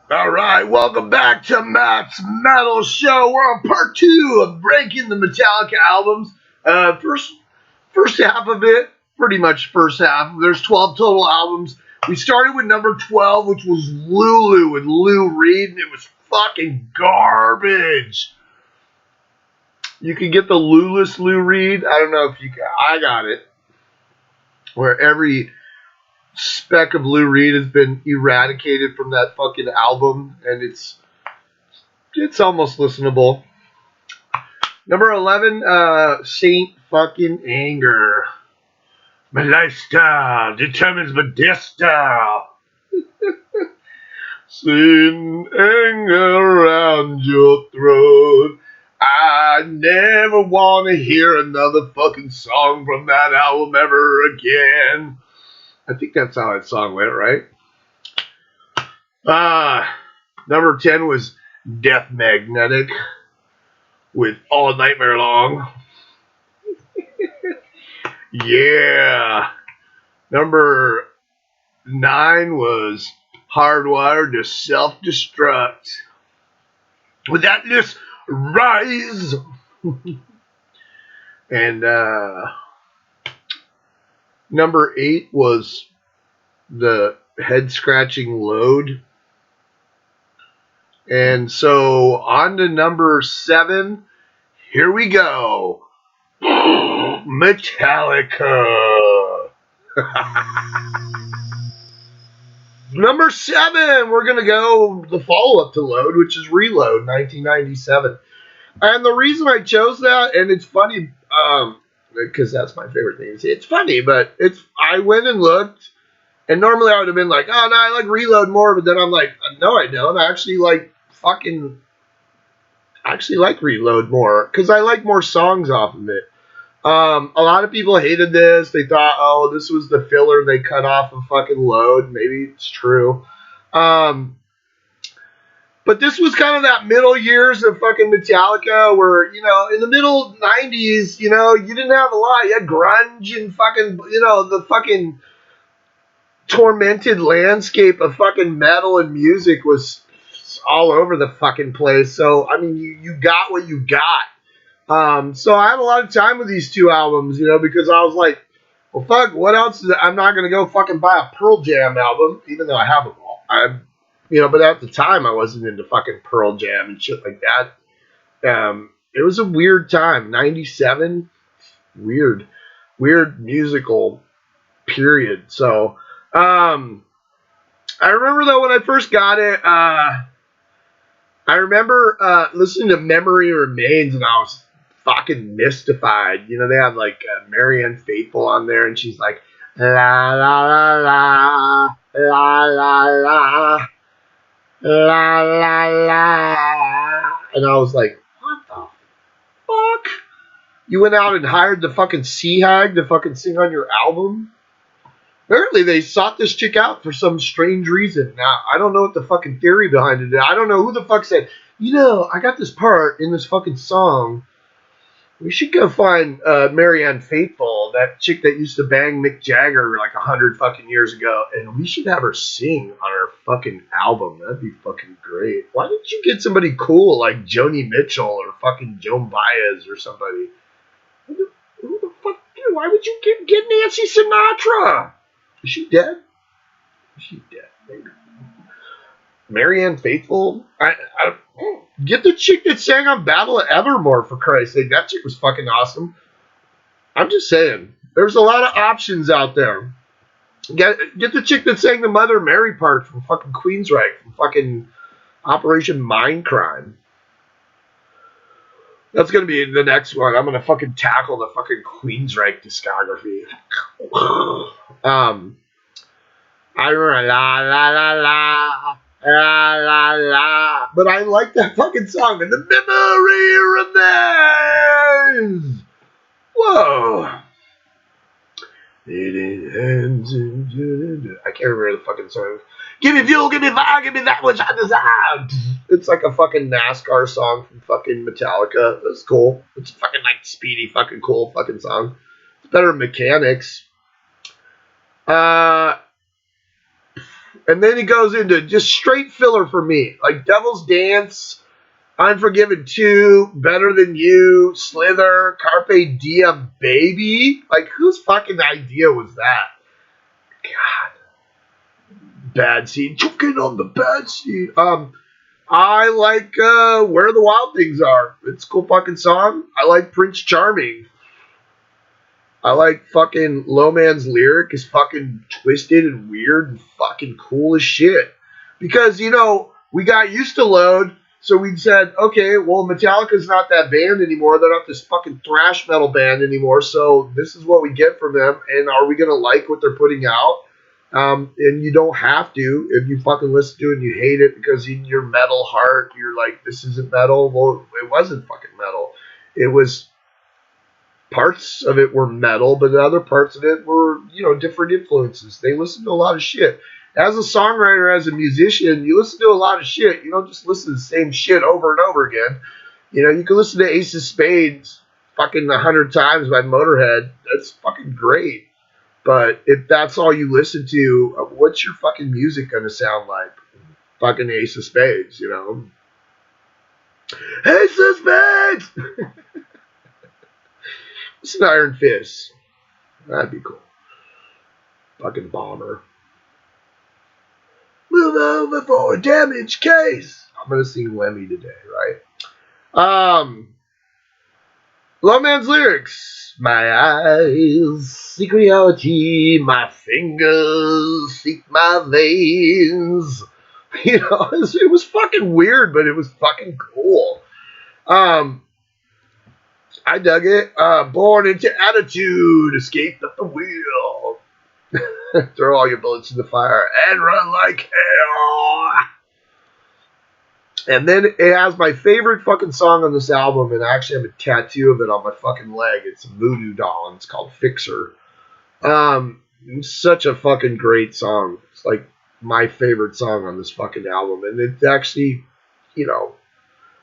All right, welcome back to Matt's Metal Show. We're on part two of breaking the Metallica albums. First half of it, pretty much first half. There's 12 total albums. We started with number 12, which was Lulu with Lou Reed, and it was fucking garbage. You can get the Lulus Lou Reed. I don't know if you can. I got it. Where every speck of Lou Reed has been eradicated from that fucking album, and it's almost listenable. Number 11, Saint fucking Anger. My lifestyle determines my death style. Saint Anger around your throat. I never want to hear another fucking song from that album ever again. I think that's how that song went, right? Number 10 was Death Magnetic with All Nightmare Long. Yeah. Number 9 was Hardwired to Self-Destruct with Atlas Rise. And number 8 was the head-scratching Load. And so on to number 7. Here we go. Metallica. Number 7, we're going to go the follow-up to Load, which is Reload, 1997. And the reason I chose that, and it's funny, because that's my favorite thing. It's funny, but I went and looked, and normally I would have been like, oh, no, I like Reload more, but then I'm like, no, I don't. I actually like Reload more, because I like more songs off of it. A lot of people hated this. They thought, oh, this was the filler they cut off of fucking Load. Maybe it's true. But this was kind of that middle years of fucking Metallica where, in the middle 90s, you didn't have a lot. You had grunge and fucking, the fucking tormented landscape of fucking metal and music was all over the fucking place. So, I mean, you got what you got. So I had a lot of time with these two albums, because I was like, well, fuck, what else? I'm not going to go fucking buy a Pearl Jam album, even though I have them all. But at the time I wasn't into fucking Pearl Jam and shit like that. It was a weird time. 97, weird musical period. So, I remember though when I first got it, I remember listening to Memory Remains, and I was fucking mystified. They have like Marianne Faithfull on there, and she's like, la la la la la la la la la la, and I was like, what the fuck? You went out and hired the fucking Sea Hag to fucking sing on your album? Apparently they sought this chick out for some strange reason. Now, I don't know what the fucking theory behind it is. I don't know who the fuck said, I got this part in this fucking song. We should go find Marianne Faithfull, that chick that used to bang Mick Jagger like 100 fucking years ago, and we should have her sing on our fucking album. That'd be fucking great. Why didn't you get somebody cool like Joni Mitchell or fucking Joan Baez or somebody? Who the fuck? Why would you get Nancy Sinatra? Is she dead? Maybe. Marianne Faithfull? Get the chick that sang on Battle of Evermore, for Christ's sake. That chick was fucking awesome. I'm just saying. There's a lot of options out there. Get the chick that sang the Mother Mary part from fucking Queensryche, from fucking Operation Mindcrime. That's going to be the next one. I'm going to fucking tackle the fucking Queensryche discography. I remember la la la la la la la, but I like that fucking song. And the memory remains. Whoa. I can't remember the fucking song. Give me fuel, give me fire, give me that which I desire. It's like a fucking NASCAR song from fucking Metallica. That's cool. It's fucking like speedy, fucking cool fucking song. It's better than Mechanics. And then he goes into just straight filler for me. Like Devil's Dance, Unforgiven 2, Better Than You, Slither, Carpe Diem, Baby. Like, whose fucking idea was that? God. Bad Seed. Choking on the Bad Seed. I like Where the Wild Things Are. It's a cool fucking song. I like Prince Charming. I like fucking Low Man's Lyric is fucking twisted and weird and fucking cool as shit. Because, we got used to Load, so we said, okay, well, Metallica's not that band anymore. They're not this fucking thrash metal band anymore, so this is what we get from them, and are we going to like what they're putting out? And you don't have to. If you fucking listen to it and you hate it because in your metal heart, you're like, this isn't metal. Well, it wasn't fucking metal. It was parts of it were metal, but the other parts of it were, different influences. They listened to a lot of shit. As a songwriter, as a musician, you listen to a lot of shit. You don't just listen to the same shit over and over again. You can listen to Ace of Spades fucking 100 times by Motorhead. That's fucking great. But if that's all you listen to, what's your fucking music gonna sound like? Fucking Ace of Spades, Ace of Spades! It's an Iron Fist. That'd be cool. Fucking bomber. Move over for a damaged case. I'm gonna sing Lemmy today, right? Low Man's Lyrics. My eyes seek reality. My fingers seek my veins. It was fucking weird, but it was fucking cool. I dug it. Born into Attitude. Escape at the wheel. Throw all your bullets in the fire and run like hell. And then it has my favorite fucking song on this album, and I actually have a tattoo of it on my fucking leg. It's a voodoo doll, and it's called Fixer. It's such a fucking great song. It's like my favorite song on this fucking album, and it's actually,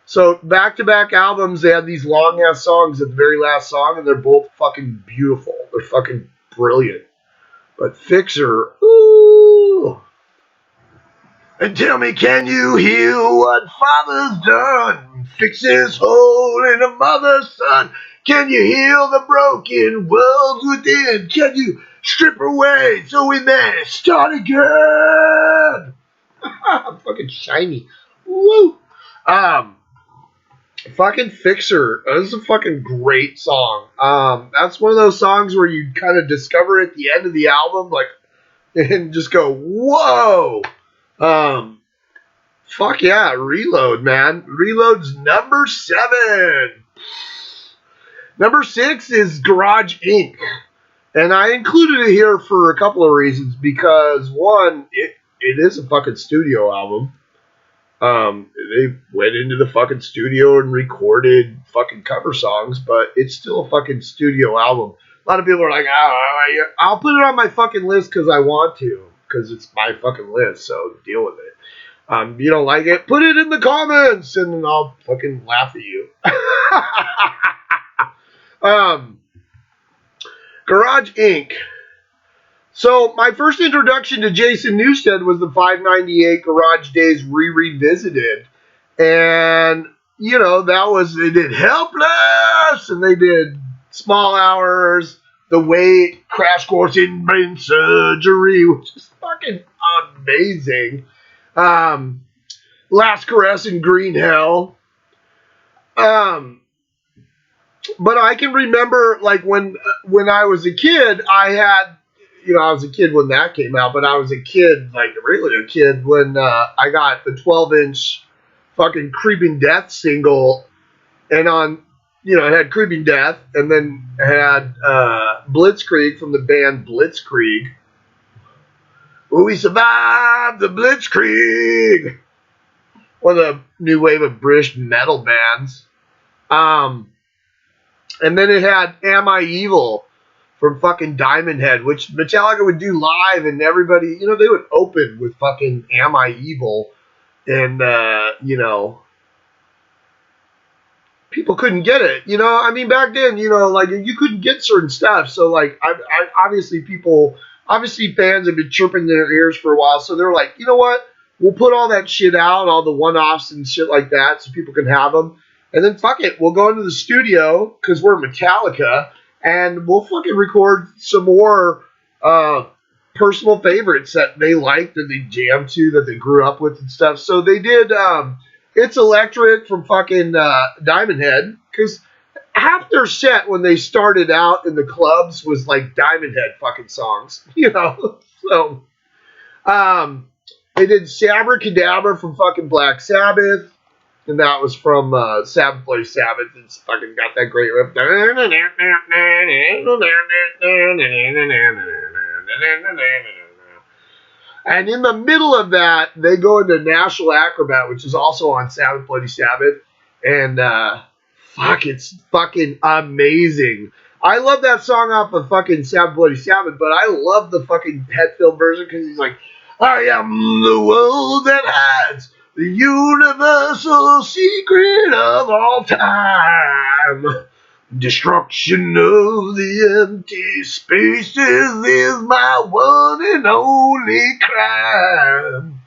So back-to-back albums, they had these long-ass songs at the very last song, and they're both fucking beautiful. They're fucking brilliant. But Fixer, ooh. And tell me, can you heal what father's done? Fix this hole in a mother's son. Can you heal the broken world within? Can you strip away so we may start again? I'm fucking shiny. Woo! Fucking Fixer. This is a fucking great song. That's one of those songs where you kind of discover at the end of the album, like, and just go, whoa! Fuck yeah, Reload, man. Reload's number 7. Number 6 is Garage Inc. And I included it here for a couple of reasons. Because, one, it is a fucking studio album. They went into the fucking studio and recorded fucking cover songs, but it's still a fucking studio album. A lot of people are like, I'll put it on my fucking list because I want to. Because it's my fucking list, so deal with it. You don't like it? Put it in the comments, and I'll fucking laugh at you. Garage Inc. So my first introduction to Jason Newsted was the 598 Garage Days Revisited. And, they did Helpless, and they did Small Hours, The Wait, Crash Course in Brain Surgery, which is fucking amazing. Last Caress in Green Hell. But I can remember, like, when I was a kid, I had, I was a kid when that came out, but I was a kid, like, really a kid, when I got the 12-inch fucking Creeping Death single, and it had Creeping Death, and then it had Blitzkrieg from the band Blitzkrieg. We survived the Blitzkrieg! One of the new wave of British metal bands. And then it had Am I Evil from fucking Diamond Head, which Metallica would do live, and everybody, they would open with fucking Am I Evil, and, people couldn't get it, I mean, back then, like, you couldn't get certain stuff, so, like, I obviously people, obviously fans have been chirping their ears for a while, so they're like, you know what? We'll put all that shit out, all the one-offs and shit like that, so people can have them. And then fuck it, we'll go into the studio because we're Metallica, and we'll fucking record some more personal favorites that they liked, that they jammed to, that they grew up with and stuff. So they did It's Electric from fucking Diamond Head, because half their set when they started out in the clubs was like Diamond Head fucking songs, you know? So, they did Sabracadabra from fucking Black Sabbath, and that was from Sabbath Bloody Sabbath. It's fucking got that great riff. And in the middle of that, they go into National Acrobat, which is also on Sabbath Bloody Sabbath. And fuck, it's fucking amazing. I love that song off of fucking Sabbath Bloody Sabbath, but I love the fucking Hetfield version because he's like, I am the world that hides the universal secret of all time. Destruction of the empty spaces is my one and only crime.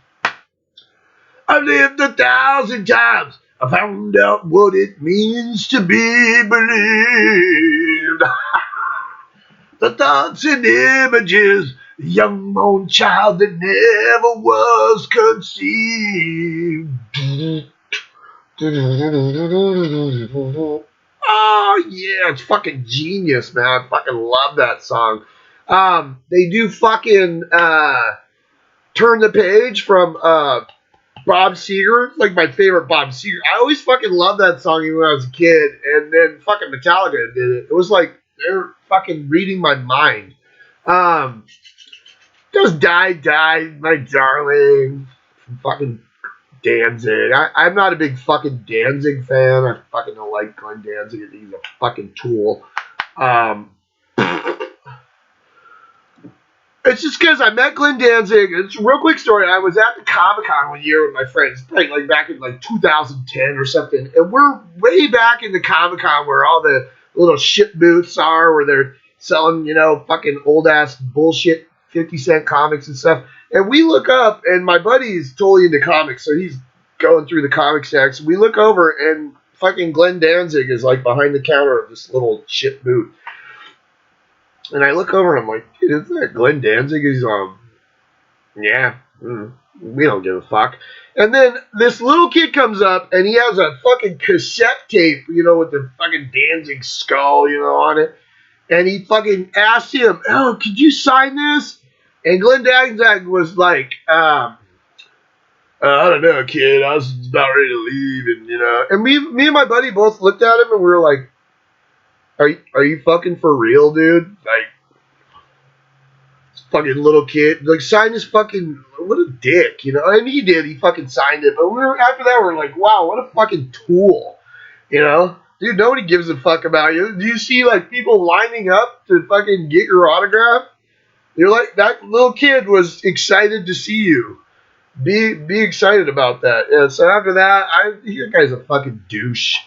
I've lived 1,000 times. I found out what it means to be believed. The thoughts and images, the young born child that never was conceived. Oh yeah, it's fucking genius, man. I fucking love that song. They do fucking Turn the Page from Bob Seger. It's like my favorite Bob Seger. I always fucking loved that song even when I was a kid. And then fucking Metallica did it. It was like they're fucking reading my mind. Just Die, my darling. From fucking Danzig. I'm not a big fucking Danzig fan. I fucking don't like Glenn Danzig. He's a fucking tool. It's just because I met Glenn Danzig. It's a real quick story. I was at the Comic-Con one year with my friends, like back in like 2010 or something. And we're way back in the Comic-Con where all the little shit booths are, where they're selling, fucking old-ass bullshit 50-cent comics and stuff. And we look up, and my buddy's totally into comics, so he's going through the comic stacks. We look over, and fucking Glenn Danzig is like behind the counter of this little shit booth. And I look over, and I'm like, dude, isn't that Glenn Danzig? He's yeah, we don't give a fuck. And then this little kid comes up, and he has a fucking cassette tape, with the fucking Danzig skull, on it. And he fucking asked him, oh, could you sign this? And Glenn Danzig was like, I don't know, kid. I was about ready to leave, and me and my buddy both looked at him, and we were like, are you fucking for real, dude? Like, fucking little kid, like, sign this fucking, what a dick, And he did. He fucking signed it. But after that, we're like, wow, what a fucking tool, Dude, nobody gives a fuck about you. Do you see, like, people lining up to fucking get your autograph? You're like, that little kid was excited to see you. Be excited about that. Yeah, so after that, your guy's a fucking douche.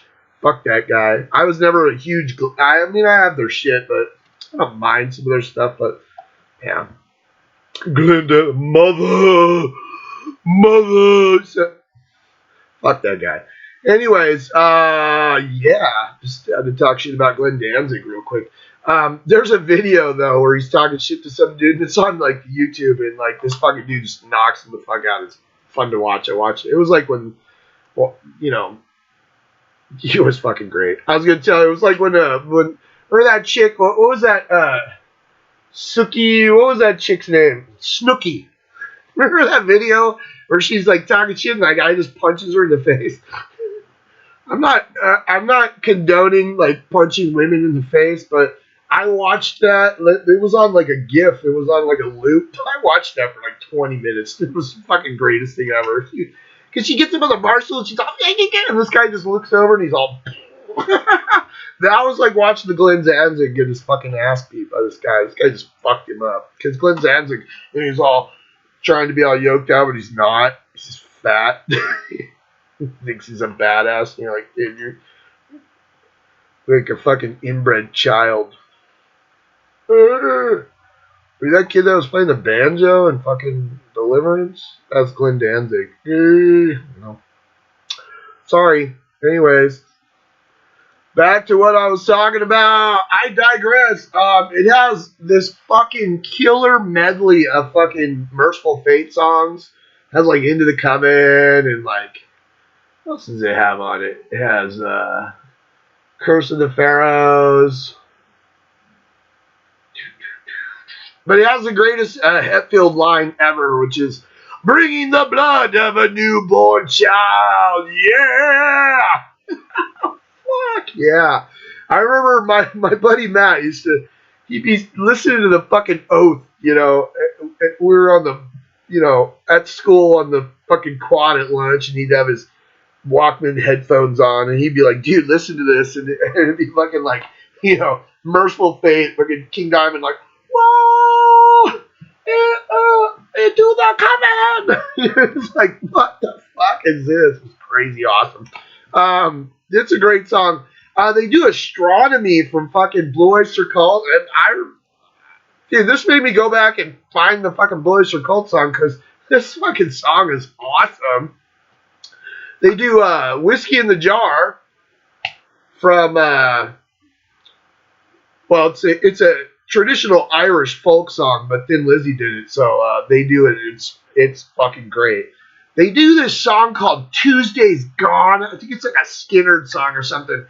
Fuck that guy. I was never a huge... I have their shit, but I don't mind some of their stuff, but yeah. Glenda, mother. So, fuck that guy. Anyways, yeah. Just had to talk shit about Glenn Danzig real quick. There's a video, though, where he's talking shit to some dude, and it's on, like, YouTube, and, like, this fucking dude just knocks him the fuck out. It's fun to watch. I watched it. It was like when, well, it was fucking great. I was gonna tell you, it was like when or that chick, what was that, Suki, what was that chick's name? Snooki. Remember that video where she's like talking shit and that guy just punches her in the face? I'm not condoning like punching women in the face, but I watched that. It was on like a GIF. It was on like a loop. I watched that for like 20 minutes. It was the fucking greatest thing ever. Because she gets him on the bar stool and she's all, and this guy just looks over and he's all. That was like watching the Glenn Danzig get his fucking ass beat by this guy. This guy just fucked him up. Because Glenn Danzig, he's all trying to be all yoked out, but he's not. He's just fat. He thinks he's a badass. And you're like, dude, you're like a fucking inbred child. Were you that kid that was playing the banjo and fucking Deliverance? That's Glenn Danzig. No. Sorry. Anyways, back to what I was talking about. I digress. It has this fucking killer medley of fucking Merciful Fate songs. It has like Into the Coven and like what else does it have on it? It has Curse of the Pharaohs. But it has the greatest Hetfield line ever, which is bringing the blood of a newborn child. Yeah! Fuck yeah. I remember my buddy Matt he'd be listening to the fucking Oath, we were on the, at school on the fucking quad at lunch, and he'd have his Walkman headphones on, and he'd be like, dude, listen to this, and it'd be fucking like, Merciful Fate, fucking King Diamond, like, whoa, into the coven. It's like, what the fuck is this? It's crazy awesome. It's a great song. They do Astronomy from fucking Blue Oyster Cult, and this made me go back and find the fucking Blue Oyster Cult song, because this fucking song is awesome. They do Whiskey in the Jar from, it's a traditional Irish folk song, but Thin Lizzy did it, so they do it. It's fucking great. They do this song called Tuesday's Gone. I think it's like a Skinner song or something.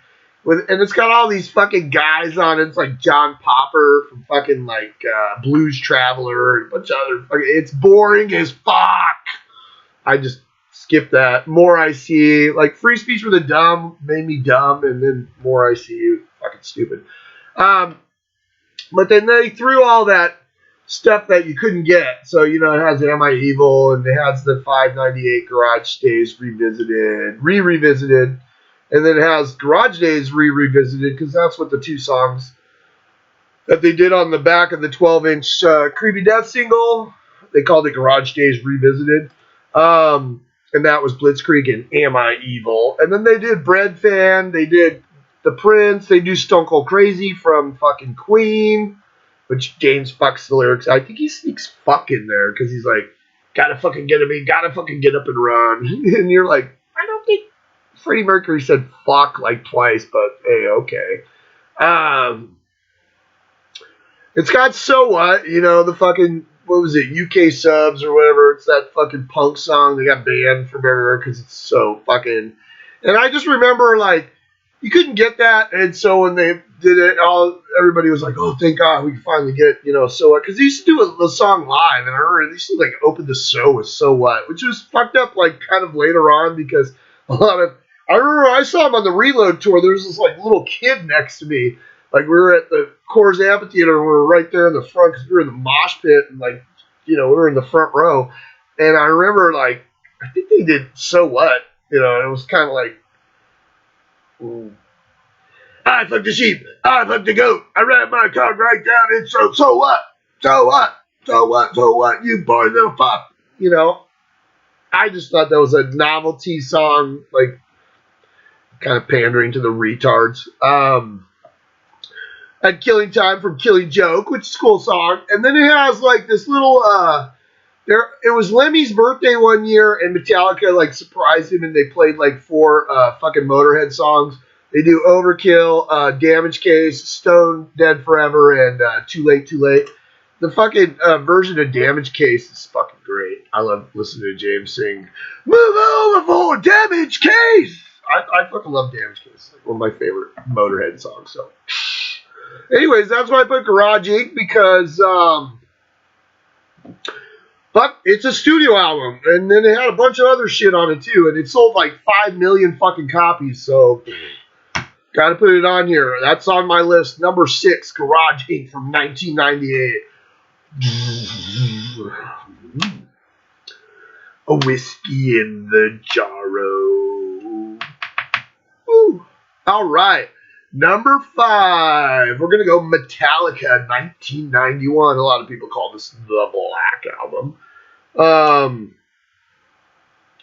And it's got all these fucking guys on it. It's like John Popper from fucking like Blues Traveler and a bunch of other fucking. It's boring as fuck. I just skipped that. More I See. Like Free Speech for the Dumb made me dumb, and then More I See, fucking stupid. But then they threw all that stuff that you couldn't get. So, it has Am I Evil, and it has the 598 Garage Days re-revisited. And then it has Garage Days re-revisited, because that's what the two songs that they did on the back of the 12-inch Creepy Death single. They called it Garage Days Revisited. And that was Blitzkrieg and Am I Evil. And then they did Bread Fan. They did The Prince. They do Stone Cold Crazy from fucking Queen, which James fucks the lyrics. I think he sneaks fuck in there because he's like, gotta fucking get him in, gotta fucking get up and run. And you're like, I don't think Freddie Mercury said fuck like twice, but hey, okay. It's got So What, the fucking, what was it, UK Subs or whatever. It's that fucking punk song they got banned from everywhere because it's so fucking. And I just remember, like, you couldn't get that, and so when they did it, everybody was like, "Oh, thank God, we can finally get So What." Because they used to do the song live, and I remember they used to like open the show with So What, which was fucked up like kind of later on because a lot of. I remember I saw him on the Reload tour. There was this like little kid next to me, like we were at the Coors Amphitheater, and we were right there in the front because we were in the mosh pit, and like we were in the front row, and I remember like I think they did So What, and it was kind of like. Ooh. I fucked the sheep. I fucked the goat. I ran my car right down it. So what? So what? So what? So what? You boy little fuck. I just thought that was a novelty song, like kind of pandering to the retards. Had Killing Time from Killing Joke, which is a cool song. And then it has like this little it was Lemmy's birthday one year, and Metallica like surprised him, and they played like 4 fucking Motorhead songs. They do Overkill, Damage Case, Stone Dead Forever, and Too Late, Too Late. The fucking version of Damage Case is fucking great. I love listening to James sing, "Move over for Damage Case." I fucking love Damage Case. It's like one of my favorite Motorhead songs. So, anyways, that's why I put Garage Inc. because. But it's a studio album, and then it had a bunch of other shit on it too, and it sold like 5 million fucking copies, so gotta put it on here. That's on my list. Number 6, Garage Inc. from 1998. A whiskey in the jarro. Woo. All right. Number 5, we're going to go Metallica, 1991. A lot of people call this the Black Album.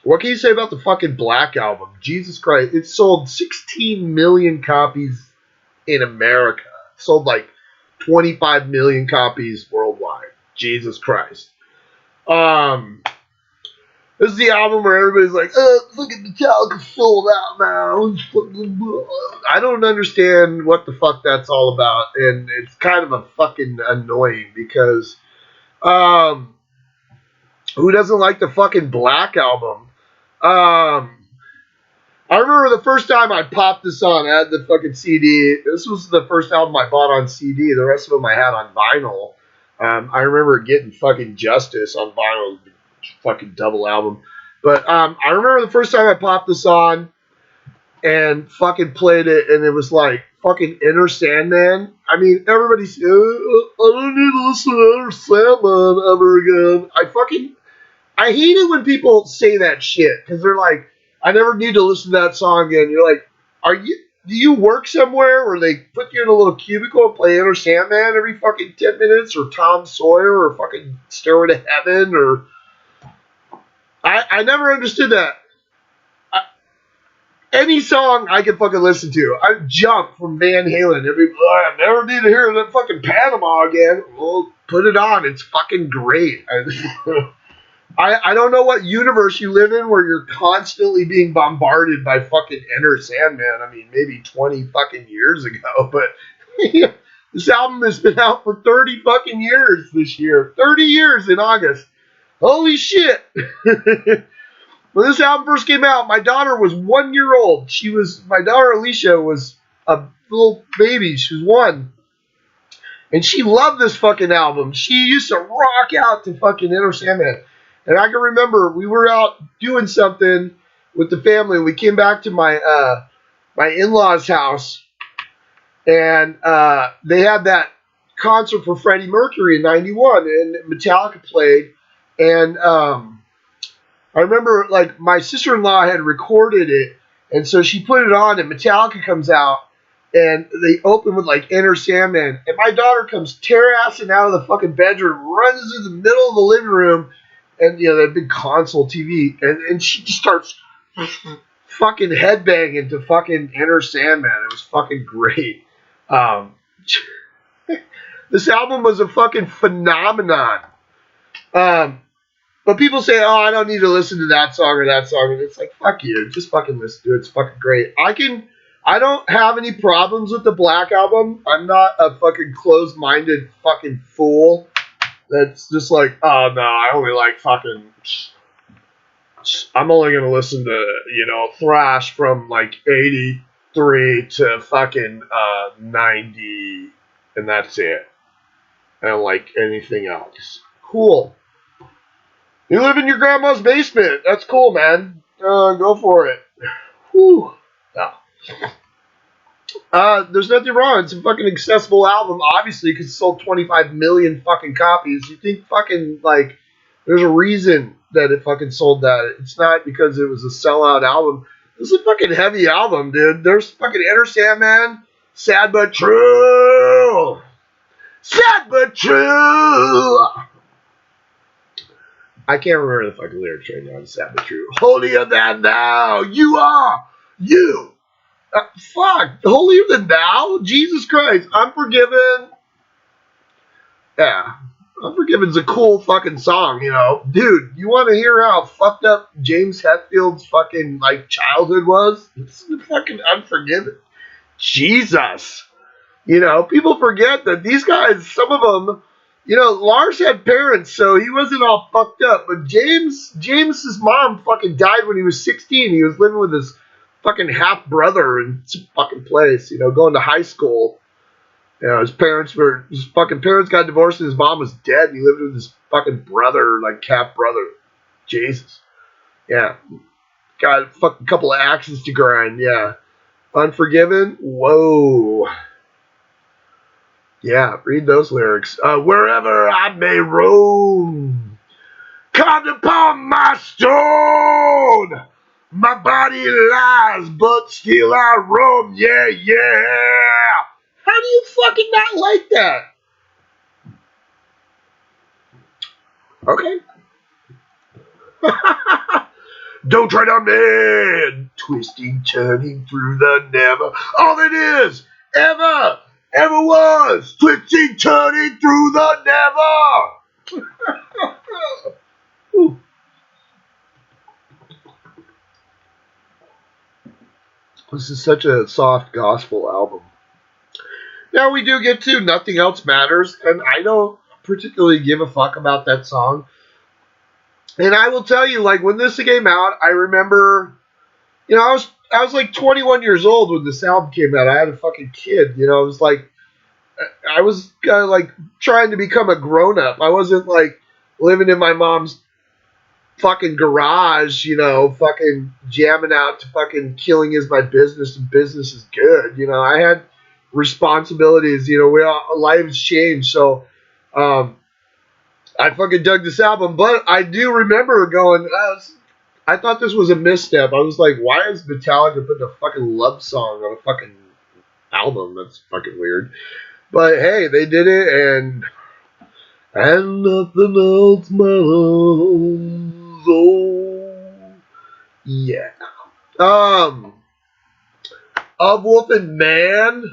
What can you say about the fucking Black Album? Jesus Christ. It sold 16 million copies in America. It sold like 25 million copies worldwide. Jesus Christ. This is the album where everybody's like, look at Metallica sold out now. I don't understand what the fuck that's all about, and it's kind of a fucking annoying because who doesn't like the fucking Black Album? I remember the first time I popped this on, I had the fucking CD. This was the first album I bought on CD. The rest of them I had on vinyl. I remember getting fucking Justice on vinyl, fucking double album. But I remember the first time I popped this on and fucking played it, and it was like fucking Enter Sandman. I mean, everybody's, I don't need to listen to Enter Sandman ever again. I hate it when people say that shit because they're like, I never need to listen to that song again. You're like, do you work somewhere where they put you in a little cubicle and play Enter Sandman every fucking 10 minutes, or Tom Sawyer, or fucking Stairway to Heaven, or I never understood that. Any song I can fucking listen to. I jump from Van Halen. I never need to hear that fucking Panama again. Well, put it on. It's fucking great. I don't know what universe you live in where you're constantly being bombarded by fucking Enter Sandman. I mean, maybe 20 fucking years ago, but this album has been out for 30 fucking years this year. 30 years in August. Holy shit. When this album first came out, my daughter was 1 year old. My daughter Alicia was a little baby. She was 1. And she loved this fucking album. She used to rock out to fucking Enter Sandman. And I can remember we were out doing something with the family. We came back to my in-laws' house, and they had that concert for Freddie Mercury in '91, and Metallica played. And I remember, like, my sister-in-law had recorded it, and so she put it on, and Metallica comes out, and they open with, like, Enter Sandman. And my daughter comes tear-assing out of the fucking bedroom, runs into the middle of the living room, and, you know, that big console TV, and she just starts fucking headbanging to fucking Enter Sandman. It was fucking great. This album was a fucking phenomenon. But people say, oh, I don't need to listen to that song or that song. And it's like, fuck you. Just fucking listen to it. It's fucking great. I don't have any problems with the Black Album. I'm not a fucking closed-minded fucking fool that's just like, oh, no, I only like fucking... I'm only going to listen to, you know, thrash from, like, 83 to fucking 90, and that's it. I don't like anything else. Cool. You live in your grandma's basement. That's cool, man. Go for it. Whew. There's nothing wrong. It's a fucking accessible album, obviously, because it sold 25 million fucking copies. You think fucking, like, there's a reason that it fucking sold that. It's not because it was a sellout album. This is a fucking heavy album, dude. There's fucking Enter Sandman, Sad But True. Sad But True. I can't remember the fucking lyrics right now. It's Sad But True. Holier than thou. You are. You. Fuck. Holier than thou? Jesus Christ. Unforgiven. Yeah. Unforgiven's a cool fucking song, you know. Dude, you want to hear how fucked up James Hetfield's fucking, like, childhood was? It's fucking Unforgiven. Jesus. You know, people forget that these guys, some of them, you know, Lars had parents, so he wasn't all fucked up. But James's mom fucking died when he was 16. He was living with his fucking half-brother in some fucking place, you know, going to high school. You know, his fucking parents got divorced and his mom was dead, and he lived with his fucking brother, like half-brother. Jesus. Yeah. Got a fucking couple of axes to grind, yeah. Unforgiven? Whoa. Yeah, read those lyrics. Wherever I may roam, carved upon my stone, my body lies, but still I roam, yeah, yeah. How do you fucking not like that? Okay. Don't tread on me, twisting, turning through the never. All it is, ever was, twisting, turning through the never. Ooh. This is such a soft gospel album. Now we do get to Nothing Else Matters, and I don't particularly give a fuck about that song. And I will tell you, like, when this came out, I remember, I was like 21 years old when this album came out. I had a fucking kid, it was like, I was kind of like trying to become a grown up. I wasn't like living in my mom's fucking garage, fucking jamming out to fucking Killing Is My Business and Business Is Good. I had responsibilities, lives change. So, I fucking dug this album, but I do remember going, I thought this was a misstep. I was like, why is Metallica putting a fucking love song on a fucking album? That's fucking weird. But hey, they did it, and nothing else matters. Oh, yeah. Of Wolf and Man.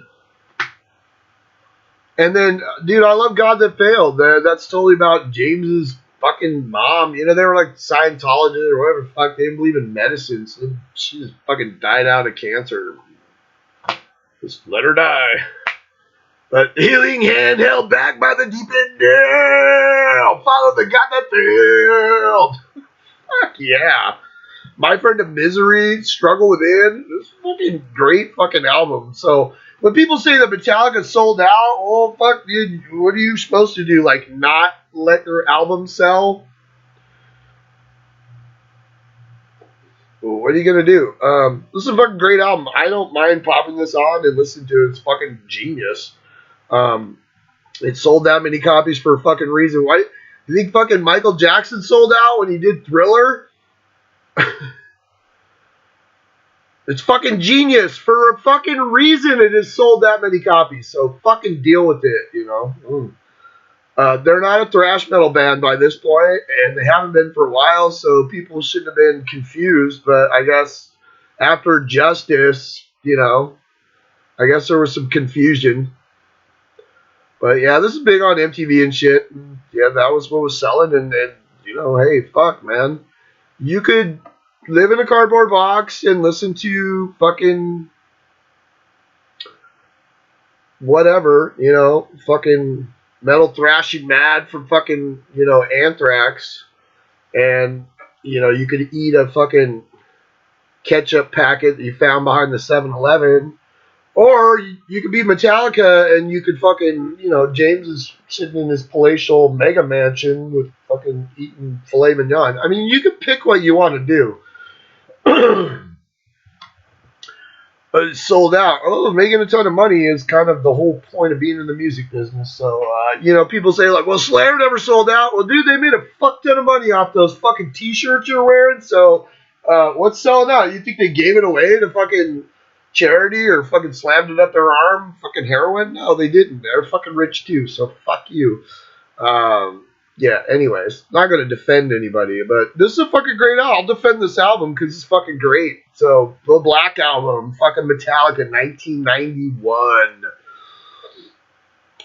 And then, dude, I love God That Failed. That's totally about James's fucking mom. They were like Scientologists or whatever the fuck. They didn't believe in medicine. So she just fucking died out of cancer. Just let her die. But healing hand held back by the deep end now. Follow the God That Failed. Fuck yeah. My Friend of Misery, Struggle Within. This is fucking great fucking album. So when people say that Metallica sold out, oh fuck, dude, what are you supposed to do? Like not let your album sell? Well, what are you gonna do? This is a fucking great album. I don't mind popping this on and listening to it. It's fucking genius. It sold that many copies for a fucking reason. Why? You think fucking Michael Jackson sold out when he did Thriller? It's fucking genius. For a fucking reason it has sold that many copies. So fucking deal with it. They're not a thrash metal band by this point, and they haven't been for a while, so people shouldn't have been confused. But I guess after Justice, I guess there was some confusion. But yeah, this is big on MTV and shit. And yeah, that was what was selling. And hey, fuck, man. You could live in a cardboard box and listen to fucking whatever, fucking metal thrashing mad from fucking, Anthrax. And, you could eat a fucking ketchup packet that you found behind the 7-Eleven. Or you could be Metallica and you could fucking, James is sitting in his palatial mega mansion with fucking eating filet mignon. I mean, you could pick what you want to do. But it's sold out. Oh, making a ton of money is kind of the whole point of being in the music business. So, people say, like, well, Slayer never sold out. Well, dude, they made a fuck ton of money off those fucking t-shirts you're wearing. So, what's selling out? You think they gave it away to fucking charity or fucking slammed it up their arm? Fucking heroin? No, they didn't. They're fucking rich too. So, fuck you. Yeah, anyways, not going to defend anybody, but this is a fucking great album. I'll defend this album because it's fucking great. So, the Black Album, fucking Metallica, 1991.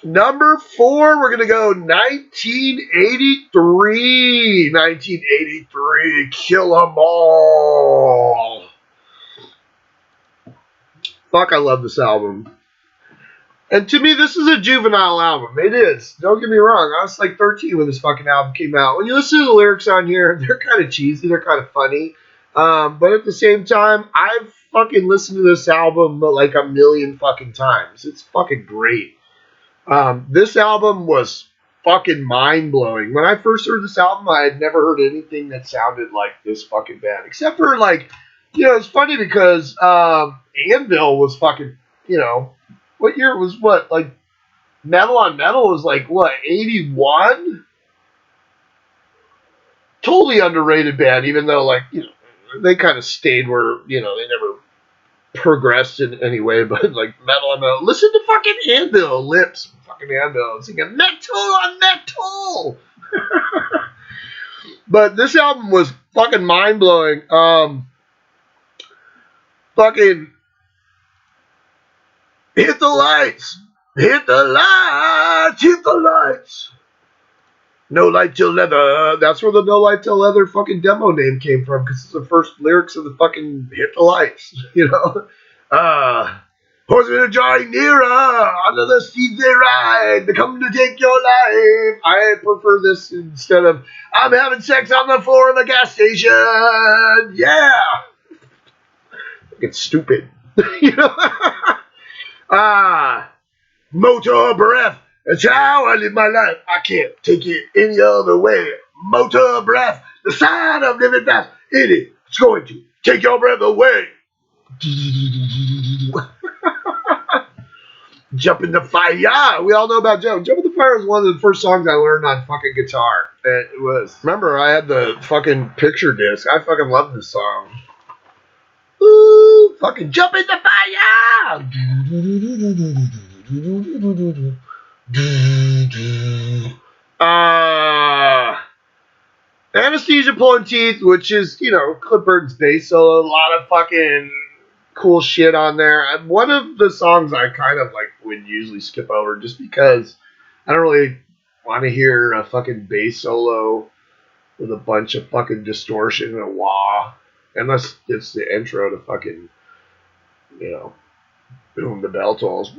Number 4, we're going to go 1983. 1983, Kill 'Em All. Fuck, I love this album. And to me, this is a juvenile album. It is. Don't get me wrong. I was like 13 when this fucking album came out. When you listen to the lyrics on here, they're kind of cheesy. They're kind of funny. But at the same time, I've fucking listened to this album like a million fucking times. It's fucking great. This album was fucking mind-blowing. When I first heard this album, I had never heard anything that sounded like this fucking band. Except for, like, it's funny because Anvil was fucking, what year was what? Like, Metal on Metal was like, what, 81? Totally underrated band, even though, like, they kind of stayed where, they never progressed in any way, but, like, Metal on Metal. Listen to fucking Anvil, Lips, fucking Anvil, singing Metal on Metal! But this album was fucking mind-blowing. Fucking hit the lights! Hit the lights! Hit the lights! No Light Till Leather. That's where the No Light Till Leather fucking demo name came from, because it's the first lyrics of the fucking Hit the Lights, you know? Horsemen are drawing nearer, under the steeds they ride, they come to take your life. I prefer this instead of, I'm having sex on the floor of a gas station. Yeah! It's stupid. You know? Ah. Motor breath. That's how I live my life. I can't take it any other way. Motor breath. The sign of living fast. It's going to take your breath away. Jump in the fire. Yeah, we all know about Jump. Jump in the Fire is one of the first songs I learned on fucking guitar. It was. Remember, I had the fucking picture disc. I fucking love this song. Ooh, fucking jump in the fire. Anesthesia Pulling Teeth, which is, you know, Clifford's bass solo, a lot of fucking cool shit on there. One of the songs I kind of like would usually skip over just because I don't really want to hear a fucking bass solo with a bunch of fucking distortion and wah, unless it's the intro to fucking, you know, boom, the bell tolls.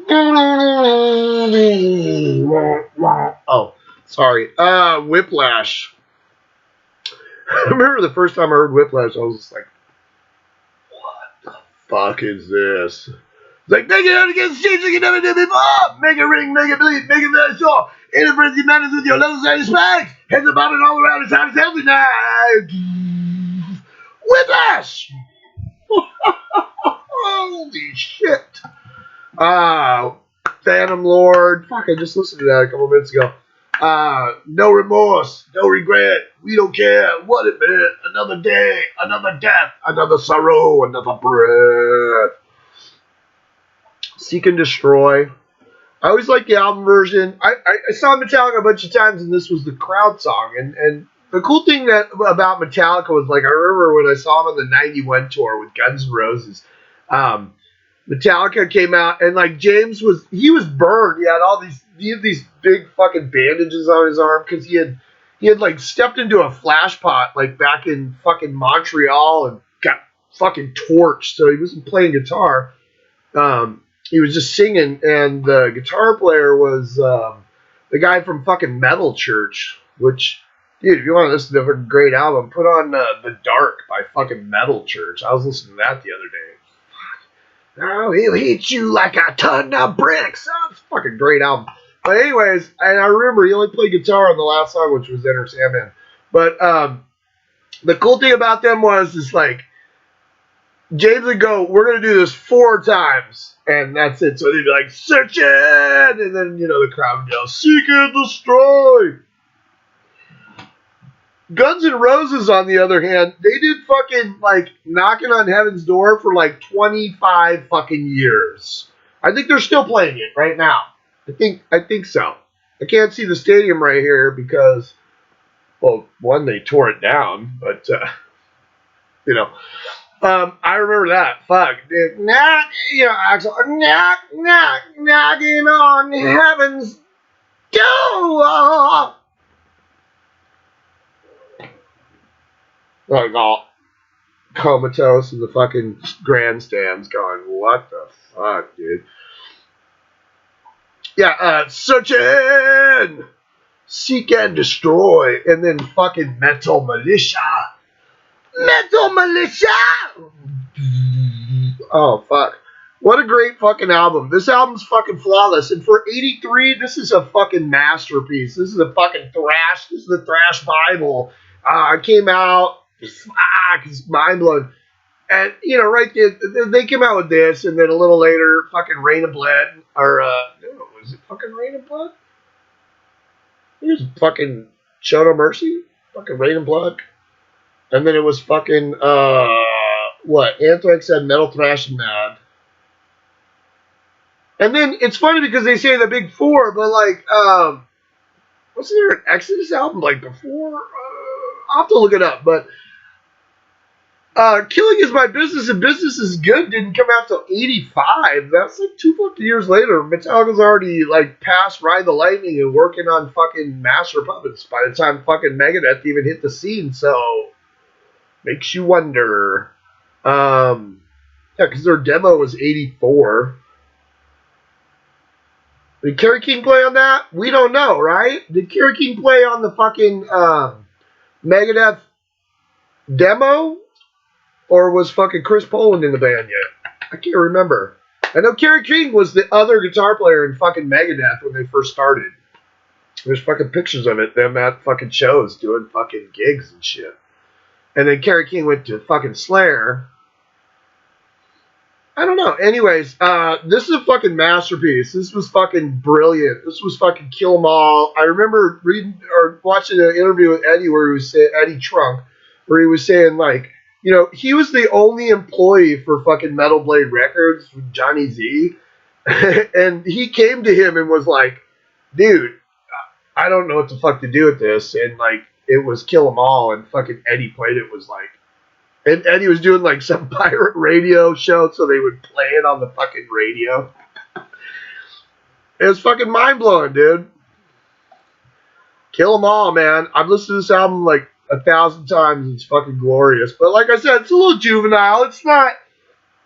Oh, sorry. Whiplash. I remember the first time I heard Whiplash, I was just like, what the fuck is this? It's like, make it out against shapes like you never did before. Make it ring, make it bleed, make it very sure. In a frenzy madness with your level sided spikes. Heads are bobbing all around the time healthy night. Whiplash! Holy shit. Phantom Lord. Fuck, I just listened to that a couple minutes ago. No remorse, no regret. We don't care what it meant. Another day, another death, another sorrow, another breath. Seek and Destroy. I always like the album version. I saw Metallica a bunch of times, and this was the crowd song. And the cool thing about Metallica was, like, I remember when I saw them on the '91 tour with Guns N' Roses. Metallica came out, and like James was burned. He had these big fucking bandages on his arm because he had like stepped into a flash pot like back in fucking Montreal and got fucking torched. So he wasn't playing guitar. He was just singing, and the guitar player was the guy from fucking Metal Church. Which, dude, if you want to listen to a great album, put on The Dark by fucking Metal Church. I was listening to that the other day. Oh, he'll hit you like a ton of bricks. Oh, it's a fucking great album. But anyways, and I remember he only played guitar on the last song, which was Enter Sandman. But the cool thing about them was, is like, James would go, we're going to do this 4 times, and that's it. So they'd be like, search it! And then, you know, the crowd would yell, seek and destroy! Guns N' Roses, on the other hand, they did fucking, like, Knocking on Heaven's Door for, like, 25 fucking years. I think they're still playing it right now. I think so. I can't see the stadium right here because, well, one, they tore it down, but, you know. I remember that. Fuck. Dude. Knocking on Heaven's Door. Like all comatose in the fucking grandstands going, what the fuck, dude? Yeah, searching, seek and destroy, and then fucking Metal Militia. Metal Militia! Oh, fuck. What a great fucking album. This album's fucking flawless. And for 83, this is a fucking masterpiece. This is a fucking thrash. This is the thrash Bible. It came out. Fuck, it's mind blowing. And, you know, right there, they came out with this, and then a little later, fucking Rain of Blood, or, no, was it fucking Rain of Blood? It was fucking Show No Mercy, fucking Rain of Blood. And then it was fucking, what? Anthrax had Metal Thrash and Mad. And then it's funny because they say the big 4, but like, wasn't there an Exodus album like before? I'll have to look it up, but Killing Is My Business and Business Is Good didn't come out till 85. That's like 2 fucking years later. Metallica's already like past Ride the Lightning and working on fucking Master of Puppets by the time fucking Megadeth even hit the scene, so makes you wonder. Yeah, because their demo was 84. Did Kerry King play on that? We don't know, right? Did Kerry King play on the fucking Megadeth demo? Or was fucking Chris Poland in the band yet? I can't remember. I know Kerry King was the other guitar player in fucking Megadeth when they first started. There's fucking pictures of it, them at fucking shows doing fucking gigs and shit. And then Kerry King went to fucking Slayer. I don't know. Anyways, this is a fucking masterpiece. This was fucking brilliant. This was fucking Kill 'Em All. I remember reading or watching an interview with Eddie where he was saying, Eddie Trunk, where he was saying like, you know, he was the only employee for fucking Metal Blade Records, Johnny Z, and he came to him and was like, dude, I don't know what the fuck to do with this, and like, it was Kill 'Em All, and fucking Eddie played it, was like, and Eddie was doing like some pirate radio show, so they would play it on the fucking radio. It was fucking mind-blowing, dude. Kill 'Em All, man. I've listened to this album like 1,000 times. It's fucking glorious. But like I said, it's a little juvenile. It's not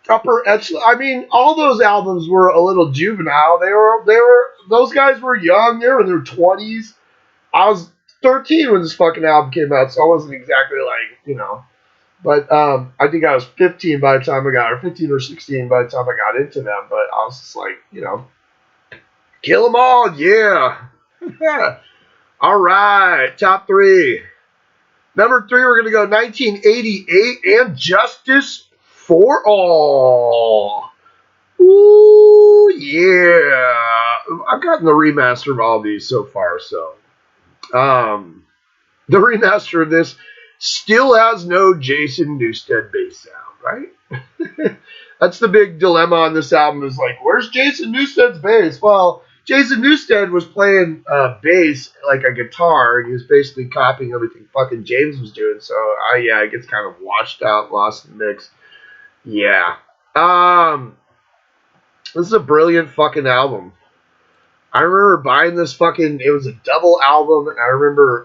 upper echelon. I mean, all those albums were a little juvenile. Those guys were young. They were in their 20s. I was 13 when this fucking album came out, so I wasn't exactly like, you know. But I think I was 15 by the time I got, or 15 or 16 by the time I got into them. But I was just like, you know, Kill 'Em All, yeah. All right, top 3. Number 3, we're going to go 1988 and Justice for All. Ooh, yeah. I've gotten the remaster of all these so far, so. The remaster of this still has no Jason Newsted bass sound, right? That's the big dilemma on this album is like, where's Jason Newsted's bass? Well, Jason Newsted was playing bass like a guitar, and he was basically copying everything fucking James was doing. So, yeah, it gets kind of washed out, lost in the mix. Yeah. This is a brilliant fucking album. I remember buying this fucking, it was a double album, and I remember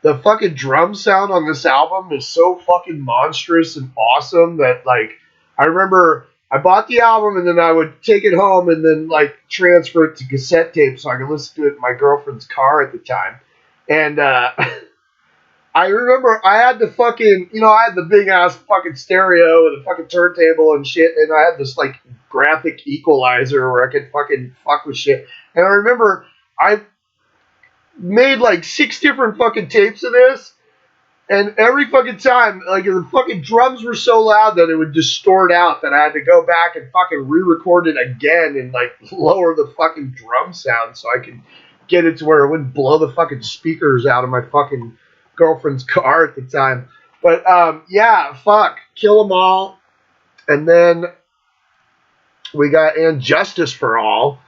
the fucking drum sound on this album is so fucking monstrous and awesome that, like, I remember I bought the album and then I would take it home and then, like, transfer it to cassette tape so I could listen to it in my girlfriend's car at the time. And I remember I had the fucking, you know, I had the big ass fucking stereo with a fucking turntable and shit, and I had this, like, graphic equalizer where I could fucking fuck with shit. And I remember I made like 6 different fucking tapes of this, and every fucking time, like, the fucking drums were so loud that it would distort out that I had to go back and fucking re-record it again and, like, lower the fucking drum sound so I could get it to where it wouldn't blow the fucking speakers out of my fucking girlfriend's car at the time. But, yeah, fuck. Kill 'Em All. And then we got And Justice for All.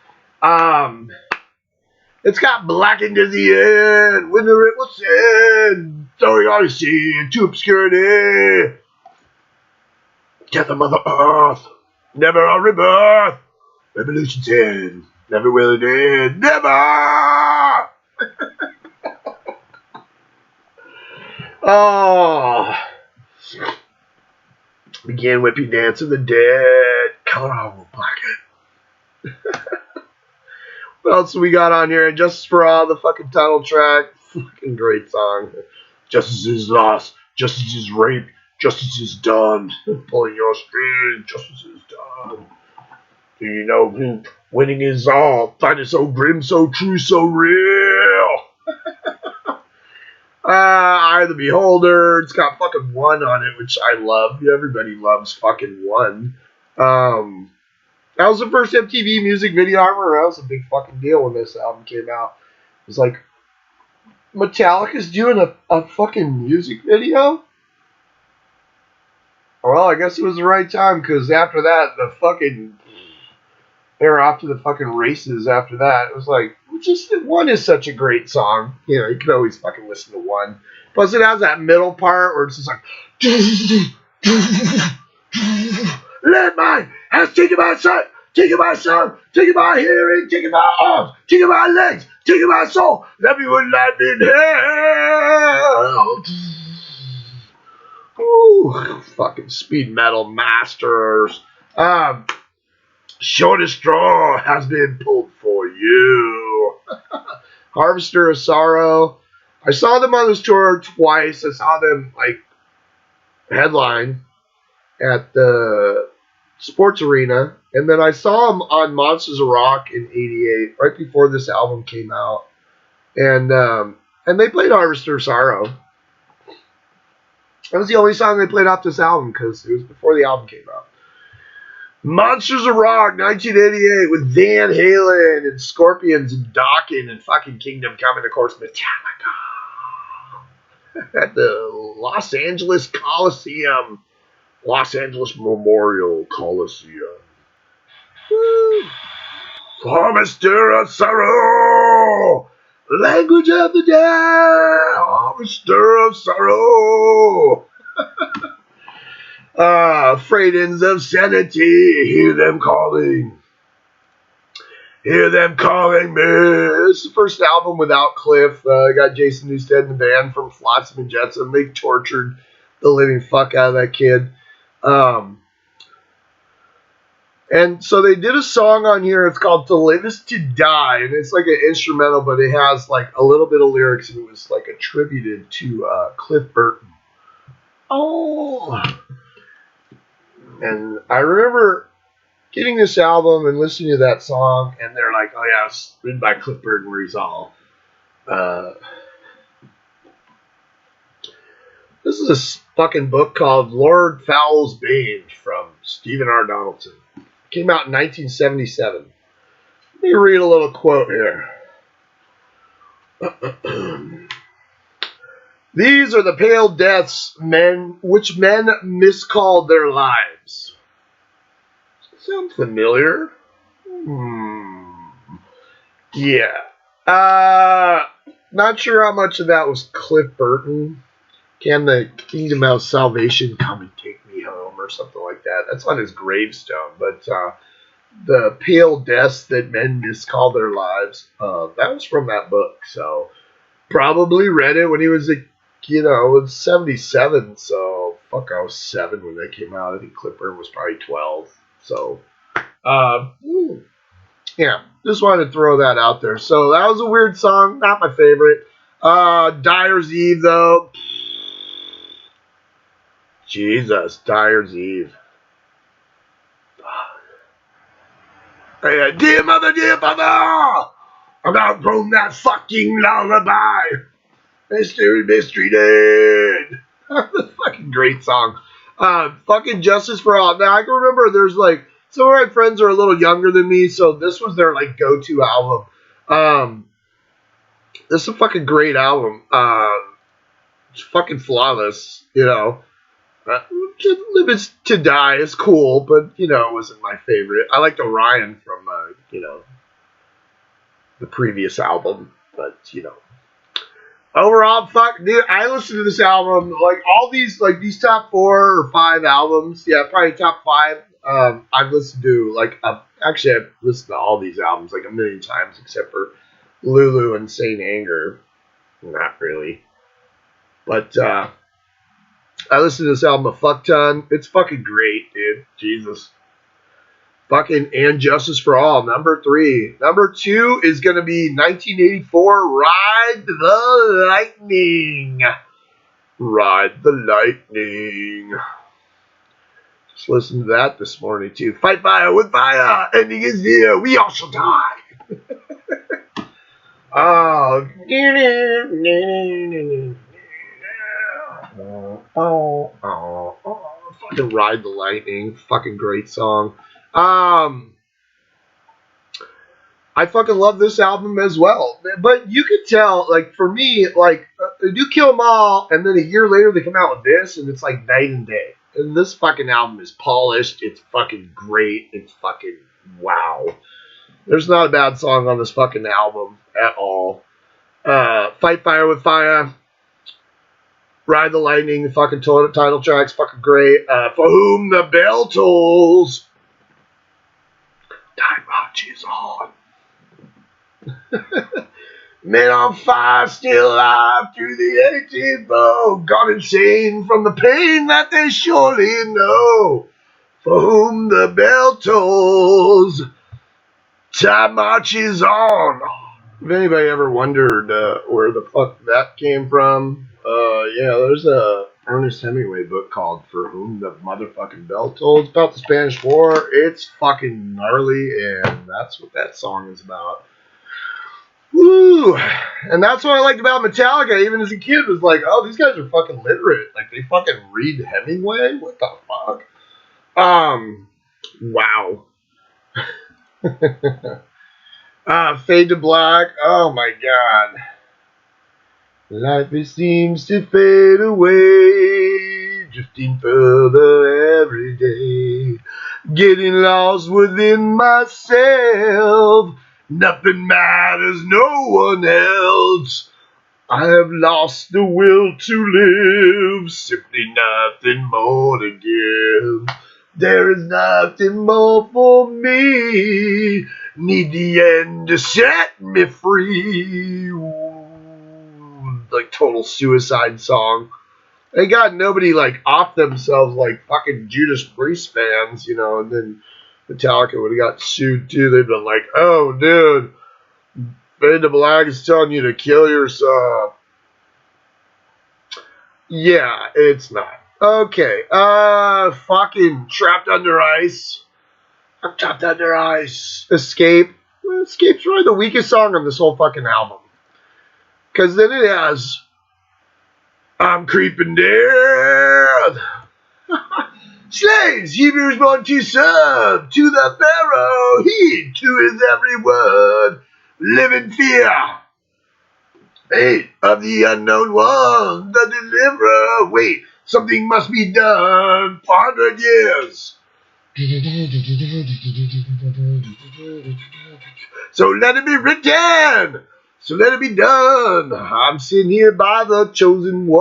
It's got Blackened to the End, When the Rip Was Said, Throwing Odyssey into Obscurity, Death of Mother Earth, Never a Rebirth, Revolution's End, Never Will It End, Never! Oh. Began Whippy Dance of the Dead, Colorado Blackened. What else we got on here? Justice for All, the fucking title track. Fucking great song. Justice is lost. Justice is raped. Justice is done. Pulling your string. Justice is done. Do you know who winning is all? Find it so grim, so true, so real. Eye of the Beholder. It's got fucking One on it, which I love. Everybody loves fucking One. That was the first MTV music video. I remember that was a big fucking deal when this album came out. It was like, Metallica's doing a fucking music video? Well, I guess it was the right time, because after that, they were off to the fucking races after that. It was like, One is such a great song. You know, you can always fucking listen to One. Plus, it has that middle part where it's just like, Let my has taken my sight, taken my sound, taken my hearing, taken my arms, taken my legs, taken my soul. Let me with life in hell. Ooh, fucking speed metal masters. Shortest straw has been pulled for you. Harvester of Sorrow. I saw them on this tour twice. I saw them like headline at the Sports Arena, and then I saw them on Monsters of Rock in '88, right before this album came out, and they played Harvester of Sorrow. That was the only song they played off this album because it was before the album came out. Monsters of Rock, 1988, with Van Halen and Scorpions and Dokken and fucking Kingdom Come, and of course Metallica at the Los Angeles Coliseum. Los Angeles Memorial Coliseum. Woo. Harvester of Sorrow! Language of the dead! Harvester of Sorrow! Freightings of sanity, hear them calling. Hear them calling me. This is the first album without Cliff. I got Jason Newsted in the band from Flotsam and Jetsam. They tortured the living fuck out of that kid. And so they did a song on here. It's called "To Live Is to Die," and it's like an instrumental, but it has like a little bit of lyrics, and it was like attributed to Cliff Burton. Oh, and I remember getting this album and listening to that song, and they're like, "Oh yeah, it's written by Cliff Burton, where he's all." This is a fucking book called Lord Fowl's Bane from Stephen R. Donaldson. Came out in 1977. Let me read a little quote here. These are the pale deaths which men miscalled their lives. Sounds familiar. Yeah. Not sure how much of that was Cliff Burton. Can the Kingdom of Salvation come and take me home, or something like that? That's on his gravestone. But the pale deaths that men miscall their lives, that was from that book. So probably read it when he was it was 77. So fuck, I was 7 when that came out. I think Cliff Burton was probably 12. So yeah, just wanted to throw that out there. So that was a weird song, not my favorite. Dyer's Eve though. Jesus, Dyer's Eve. Hey, dear mother, I've outgrown that fucking lullaby. Mystery mistreated. Fucking great song. Fucking Justice for All. Now I can remember there's like some of my friends are a little younger than me, so this was their like go-to album. This is a fucking great album. It's fucking flawless, Limits to Die is cool, but it wasn't my favorite. I liked Orion from the previous album, but overall, fuck, dude, I listened to this album like all these top 4 or 5 albums. Yeah, probably top 5. I've listened to actually I've listened to all these albums like a million times except for Lulu and Saint Anger. Not really, but I listened to this album a fuck ton. It's fucking great, dude. Jesus. Fucking And Justice for All, number 3. Number 2 is going to be 1984, Ride the Lightning. Ride the Lightning. Just listened to that this morning, too. Fight fire with fire. Ending is near. We all shall die. Oh. Fucking Ride the Lightning. Fucking great song. I fucking love this album as well. But you could tell, like, for me, like, they do Kill 'Em All, and then a year later they come out with this, and it's like night and day. And this fucking album is polished. It's fucking great. It's fucking wow. There's not a bad song on this fucking album at all. Fight Fire with Fire. Ride the Lightning, the fucking title track's fucking great. For Whom the Bell Tolls. Time marches on. Men on fire, still alive through the 18th blow. Gone insane from the pain that they surely know. For whom the bell tolls, time marches on. If anybody ever wondered where the fuck that came from, yeah, there's a Ernest Hemingway book called For Whom the Motherfucking Bell Tolls. It's about the Spanish War. It's fucking gnarly, and that's what that song is about. Woo! And that's what I liked about Metallica, even as a kid, was like, oh, these guys are fucking literate. Like, they fucking read Hemingway? What the fuck? Wow. Fade to Black. Oh my god. Life it seems to fade away, drifting further every day, getting lost within myself. Nothing matters, no one else. I have lost the will to live, simply nothing more to give. There is nothing more for me. Need the end to set me free. Like total suicide song. They got nobody like off themselves like fucking Judas Priest fans, you know, and then Metallica would have got sued too. They'd been like, oh dude, Fade to Black is telling you to kill yourself. Yeah, it's not. Okay, fucking Trapped Under Ice. I'm trapped under ice. Escape. Well, Escape's really the weakest song on this whole fucking album. Because then it has I'm Creeping Death. Slaves, Hebrews born to serve. To the Pharaoh, heed to his every word. Live in fear. Hate of the unknown one, the deliverer. Wait, something must be done for 100 years. So let it be written. So let it be done. I'm sitting here by the chosen one.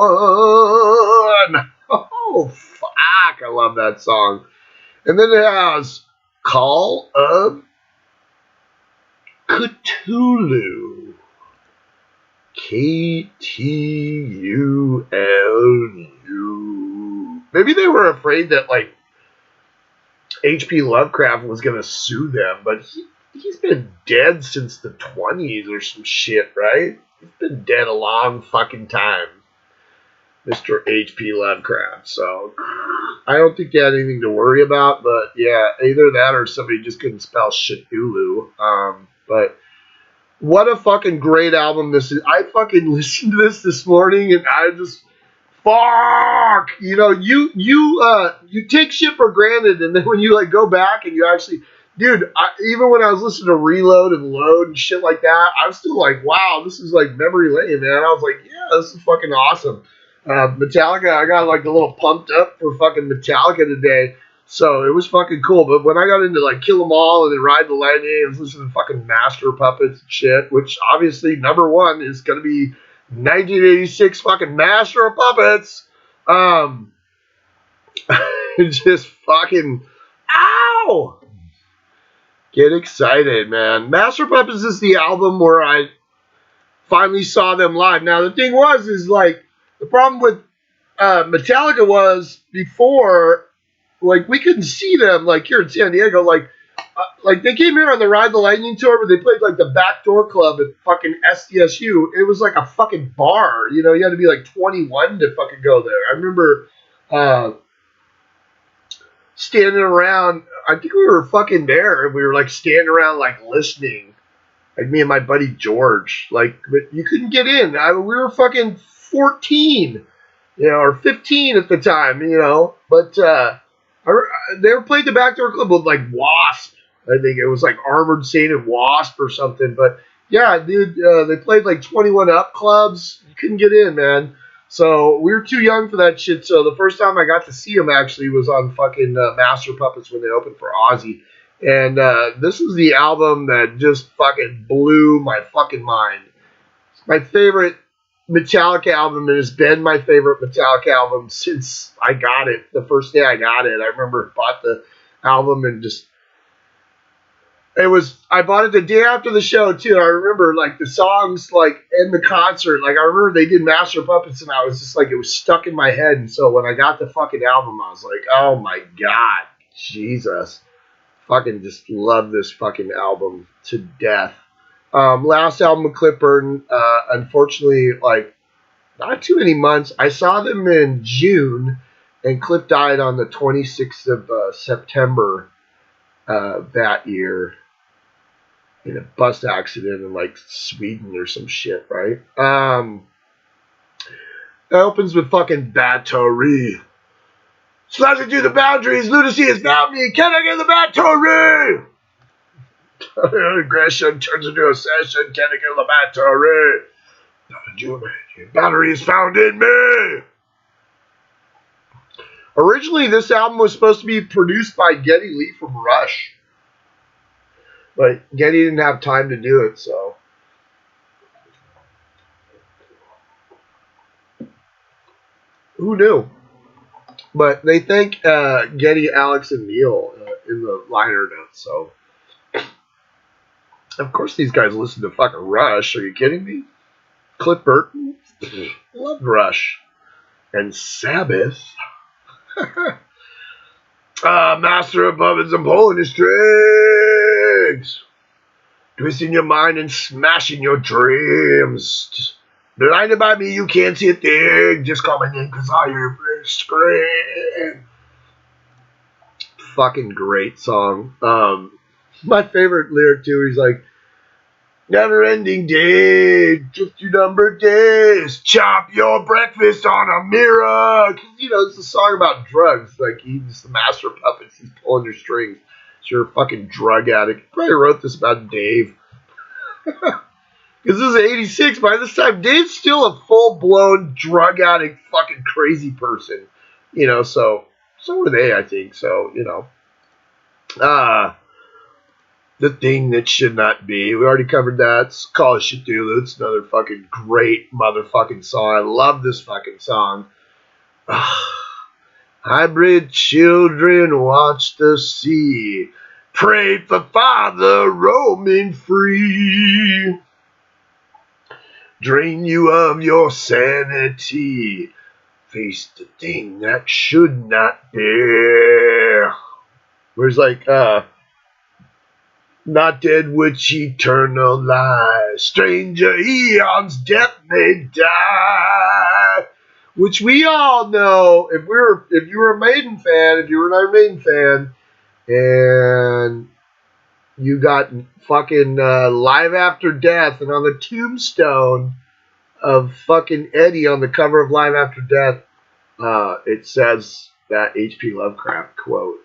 Oh, fuck. I love that song. And then it has Call of Cthulhu. K-T-U-L-U. Maybe they were afraid that, like, H.P. Lovecraft was going to sue them, but he's been dead since the 20s or some shit, right? He's been dead a long fucking time, Mr. H.P. Lovecraft. So I don't think he had anything to worry about, but yeah, either that or somebody just couldn't spell Cthulhu. But what a fucking great album this is. I fucking listened to this morning and I just, fuck, you know, you take shit for granted, and then when you like go back and you actually, dude, even when I was listening to Reload and Load and shit like that, I was still like, wow, this is like memory lane, man. I was like, yeah, this is fucking awesome. Metallica, I got like a little pumped up for fucking Metallica today, so it was fucking cool. But when I got into like Kill 'Em All and then Ride the Lightning, I was listening to fucking Master Puppets and shit, which obviously number one is gonna be 1986 fucking Master of Puppets. Just fucking, ow! Get excited, man. Master of Puppets is the album where I finally saw them live. Now, the thing is like, the problem with Metallica was before, like, we couldn't see them, like, here in San Diego, like they came here on the Ride the Lightning tour, but they played like the Backdoor Club at fucking SDSU. It was like a fucking bar, you know. You had to be like 21 to fucking go there. I remember standing around. I think we were fucking there, and we were like standing around, like listening, like me and my buddy George. Like, but you couldn't get in. We were fucking 14, you know, or 15 at the time, you know. But they were playing the Backdoor Club with like Wasp. I think it was like Armored Saint and Wasp or something. But yeah, dude, they played like 21 Up clubs. You couldn't get in, man. So we were too young for that shit. So the first time I got to see them actually was on fucking Master Puppets when they opened for Ozzy. And this was the album that just fucking blew my fucking mind. It's my favorite Metallica album, and it's been my favorite Metallica album since I got it. The first day I got it, I remember I bought the album and just I bought it the day after the show too. I remember like the songs like in the concert, like I remember they did Master of Puppets and I was just like it was stuck in my head. And so when I got the fucking album, I was like, oh my god, Jesus. Fucking just love this fucking album to death. Last album with Cliff Burton, unfortunately, like not too many months. I saw them in June, and Cliff died on the 26th of September that year in a bus accident in like Sweden or some shit, right? It opens with fucking Battery. Slashing through the boundaries, lunacy has found me. Can I get the Battery? Aggression turns into obsession. Can I get the Battery? Battery is found in me. Originally, this album was supposed to be produced by Geddy Lee from Rush. But Geddy didn't have time to do it, so. Who knew? But they thank Geddy, Alex, and Neil in the liner notes, so. Of course these guys listen to fucking Rush. Are you kidding me? Cliff Burton? Loved Rush. And Sabbath. Master of puppets and pulling the strings. Twisting your mind and smashing your dreams. Just blinded by me, you can't see a thing. Just call my name because I hear a scream. Fucking great song. My favorite lyric too, he's like, never ending day, just your numbered days. Chop your breakfast on a mirror. Cause, you know, it's a song about drugs. Like, he's the master of puppets. He's pulling your strings. So you're a fucking drug addict. He probably wrote this about Dave. Because this is 86. By this time, Dave's still a full-blown drug addict, fucking crazy person. You know, so were they, I think. So, you know. The thing that should not be. We already covered that. It's Call of Cthulhu. It's another fucking great motherfucking song. I love this fucking song. Hybrid children watch the sea. Pray for Father roaming free. Drain you of your sanity. Face the thing that should not be. Where's like, not dead which eternal lies. Stranger eons death may die. Which we all know, if you were a Maiden fan, if you were an Iron Maiden fan, and you got fucking Live After Death, and on the tombstone of fucking Eddie on the cover of Live After Death, it says that H.P. Lovecraft quote,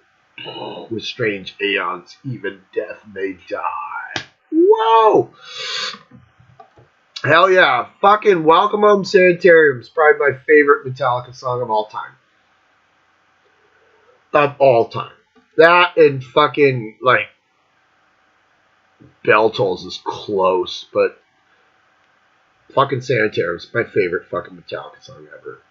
with strange aeons, even death may die. Whoa! Hell yeah. Fucking Welcome Home Sanitarium is probably my favorite Metallica song of all time. Of all time. That and fucking, like, Bell Tolls is close, but fucking Sanitarium is my favorite fucking Metallica song ever.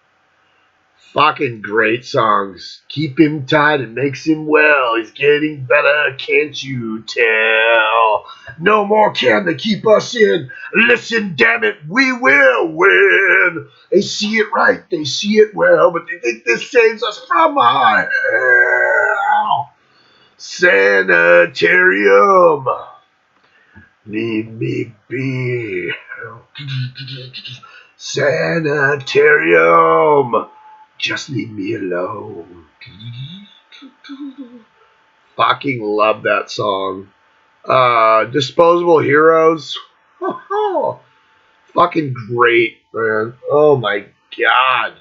Fucking great songs. Keep him tight, it makes him well. He's getting better, can't you tell? No more can they keep us in. Listen, damn it, we will win. They see it right, they see it well, but they think this saves us from our hell. Sanitarium. Leave me be. Sanitarium. Just leave me alone. Fucking love that song. Disposable Heroes. Fucking great, man. Oh my god.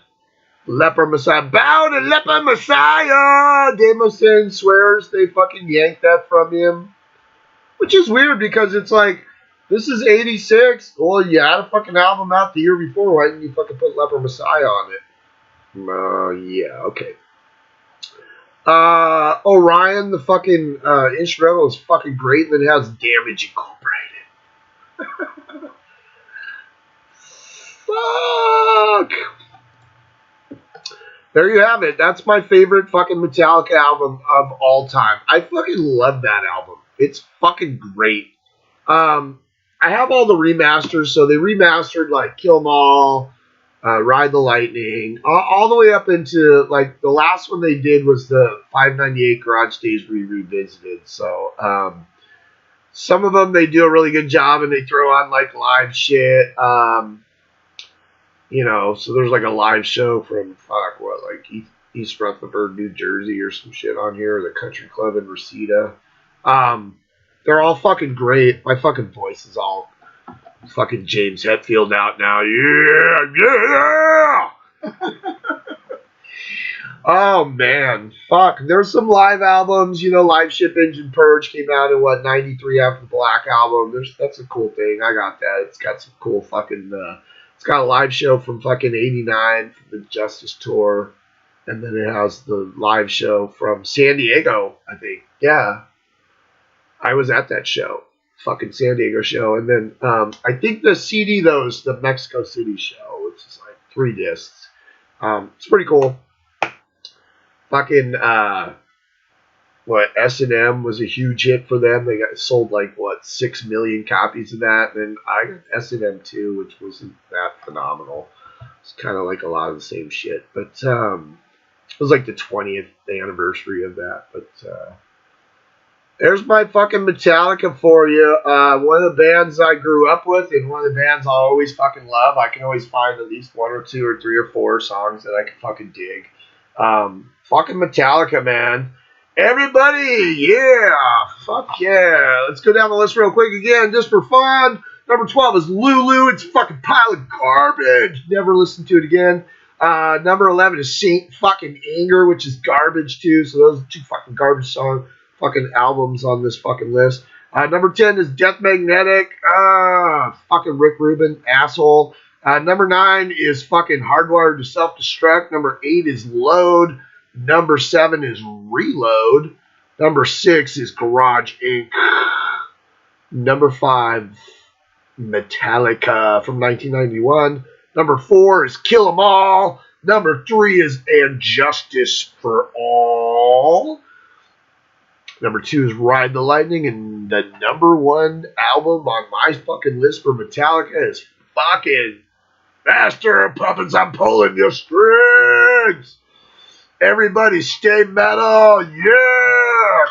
Leper Messiah. Bow to Leper Messiah! Dave Mustaine swears they fucking yanked that from him. Which is weird because it's like, this is 86. Well, you had a fucking album out the year before. Why didn't you fucking put Leper Messiah on it? Yeah, okay. Orion, the fucking instrumental is fucking great, and then it has Damage incorporated. Fuck! There you have it. That's my favorite fucking Metallica album of all time. I fucking love that album. It's fucking great. I have all the remasters, so they remastered like Kill 'Em All, Ride the Lightning, all the way up into like the last one they did was the 598 Garage Days revisited. So some of them they do a really good job and they throw on like live shit. So there's like a live show from East Rutherford, New Jersey, or some shit on here, the Country Club in Reseda. They're all fucking great. My fucking voice is all fucking James Hetfield out now. Yeah. Oh man, fuck. There's some live albums. Live Ship Engine Purge came out in '93 after the Black Album. That's a cool thing. I got that. It's got some cool fucking. It's got a live show from fucking '89 from the Justice Tour, and then it has the live show from San Diego. I think. Yeah, I was at that show, fucking San Diego show, and then I think the CD though is the Mexico City show, which is like 3 discs. It's pretty cool. Fucking S&M was a huge hit for them. They sold 6 million copies of that, and I got S&M too, which wasn't that phenomenal. It's kind of like a lot of the same shit, but it was like the 20th anniversary of that. But there's my fucking Metallica for you. One of the bands I grew up with, and one of the bands I'll always fucking love. I can always find at least 1 or 2 or 3 or 4 songs that I can fucking dig. Fucking Metallica, man. Everybody, yeah. Fuck yeah. Let's go down the list real quick again, just for fun. Number 12 is Lulu. It's a fucking pile of garbage. Never listened to it again. Number 11 is Saint fucking Anger, which is garbage too. So those are 2 fucking garbage fucking albums on this fucking list. Number 10 is Death Magnetic. Fucking Rick Rubin, asshole. Number 9 is fucking Hardwired to Self-Destruct. Number 8 is Load. Number 7 is Reload. Number 6 is Garage Inc. Number 5, Metallica from 1991. Number 4 is Kill 'Em All. Number 3 is And Justice for All. Number 2 is Ride the Lightning. And the number 1 album on my fucking list for Metallica is fucking Master of Puppets, I'm Pulling Your Strings. Everybody stay metal. Yeah.